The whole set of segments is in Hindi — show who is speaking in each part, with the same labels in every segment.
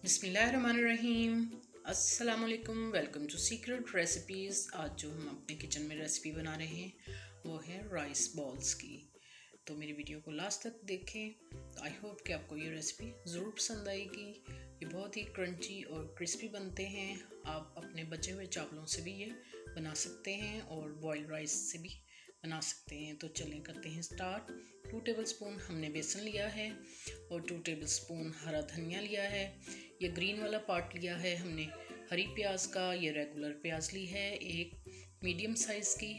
Speaker 1: बिस्मिल्लाहिर्रहमानिर्रहीम। अस्सलाम वालेकुम। Welcome to secret recipes. आज जो हम अपने किचन में रेसिपी बना रहे हैं वो है राइस बॉल्स की। तो मेरी वीडियो को लास्ट तक देखें। तो आई होप कि आपको ये रेसिपी ज़रूर पसंद आएगी। ये बहुत ही क्रंची और क्रिस्पी बनते हैं। आप अपने बचे हुए चावलों से भी ये बना सकते हैं और बॉयल राइस से भी बना सकते हैं। तो चलें करते हैं स्टार्ट। 2 टेबलस्पून हमने बेसन लिया है और 2 टेबलस्पून हरा धनिया लिया है। ये ग्रीन वाला पार्ट लिया है हमने हरी प्याज का। ये रेगुलर प्याज ली है एक मीडियम साइज़ की।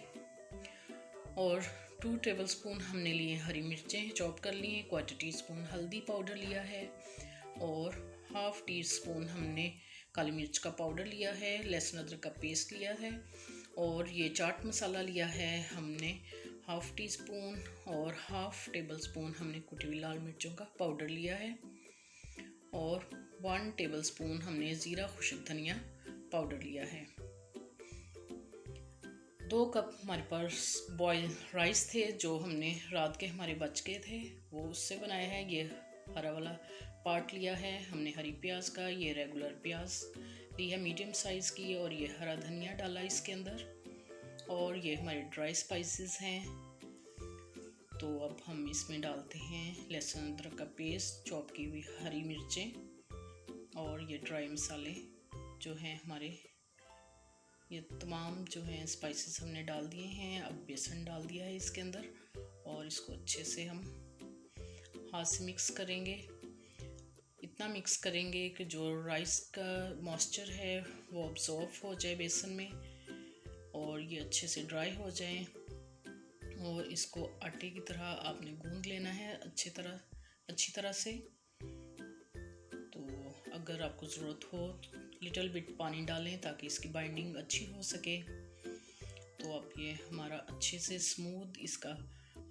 Speaker 1: और 2 टेबलस्पून हमने लिए हरी मिर्चें चॉप कर ली हैं। 1/4 टीस्पून हल्दी पाउडर लिया है और 1/2 टीस्पून हमने काली मिर्च का पाउडर लिया है। लहसुन अदरक का पेस्ट लिया है और ये चाट मसाला लिया है हमने 1/2 टीस्पून और 1/2 टेबलस्पून हमने कुटी हुई लाल मिर्चों का पाउडर लिया है और 1 टेबलस्पून हमने ज़ीरा खुशक धनिया पाउडर लिया है। 2 कप हमारे पास बॉयल राइस थे जो हमने रात के हमारे बच गए थे, वो उससे बनाया है। ये हरा वाला पार्ट लिया है हमने हरी प्याज का। ये रेगुलर प्याज ली है मीडियम साइज़ की और ये हरा धनिया डाला इसके अंदर। और ये हमारे ड्राई स्पाइसेस हैं। तो अब हम इसमें डालते हैं लहसुन अदरक का पेस्ट, चॉप की हुई हरी मिर्चें और ये ड्राई मसाले जो हैं हमारे। ये तमाम जो हैं स्पाइसेस हमने डाल दिए हैं। अब बेसन डाल दिया है इसके अंदर और इसको अच्छे से हम हाथ से मिक्स करेंगे। इतना मिक्स करेंगे कि जो राइस का मॉइस्चर है वो अब्जॉर्ब हो जाए बेसन में और ये अच्छे से ड्राई हो जाए। और इसको आटे की तरह आपने गूंद लेना है अच्छी तरह से। तो अगर आपको ज़रूरत हो लिटिल बिट पानी डालें ताकि इसकी बाइंडिंग अच्छी हो सके। तो अब ये हमारा अच्छे से स्मूथ इसका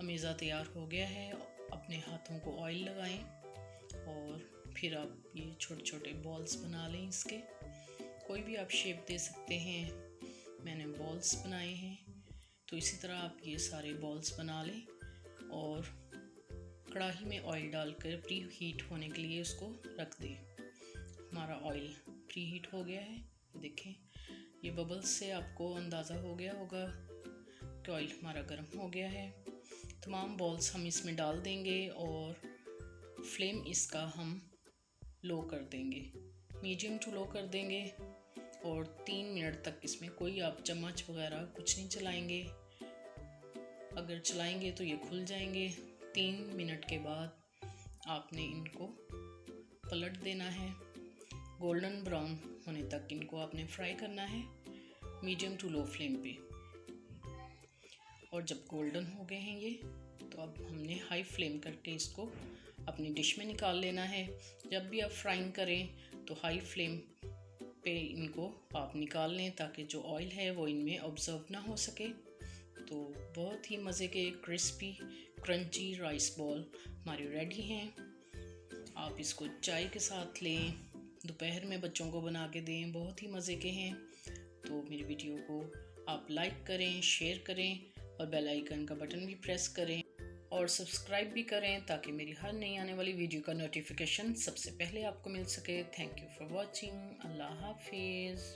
Speaker 1: अमेज़ा तैयार हो गया है। अपने हाथों को ऑयल लगाएं और फिर आप ये छोटे छोटे बॉल्स बना लें इसके। कोई भी आप शेप दे सकते हैं। मैंने बॉल्स बनाए हैं। तो इसी तरह आप ये सारे बॉल्स बना लें और कढ़ाई में ऑयल डालकर प्री हीट होने के लिए उसको रख दें। हमारा ऑयल प्री हीट हो गया है। देखें ये बबल्स से आपको अंदाज़ा हो गया होगा कि ऑयल हमारा गर्म हो गया है। तमाम बॉल्स हम इसमें डाल देंगे और फ्लेम इसका हम लो कर देंगे, मीडियम टू लो कर देंगे और 3 मिनट तक इसमें कोई आप चम्मच वगैरह कुछ नहीं चलाएंगे। अगर चलाएंगे तो ये खुल जाएंगे। 3 मिनट के बाद आपने इनको पलट देना है। गोल्डन ब्राउन होने तक इनको आपने फ्राई करना है मीडियम टू लो फ्लेम पे। और जब गोल्डन हो गए हैं ये तो अब हमने हाई फ्लेम करके इसको अपनी डिश में निकाल लेना है। जब भी आप फ्राइंग करें तो हाई फ्लेम पे इनको आप निकाल लें ताकि जो ऑयल है वो इनमें ऑब्जर्व ना हो सके। तो बहुत ही मज़े के क्रिस्पी क्रंची राइस बॉल हमारे रेडी हैं। आप इसको चाय के साथ लें, दोपहर में बच्चों को बना के दें, बहुत ही मज़े के हैं। तो मेरी वीडियो को आप लाइक करें, शेयर करें और बेल आइकन का बटन भी प्रेस करें और सब्सक्राइब भी करें ताकि मेरी हर नई आने वाली वीडियो का नोटिफिकेशन सबसे पहले आपको मिल सके। Thank you for watching. अल्लाह हाफिज़।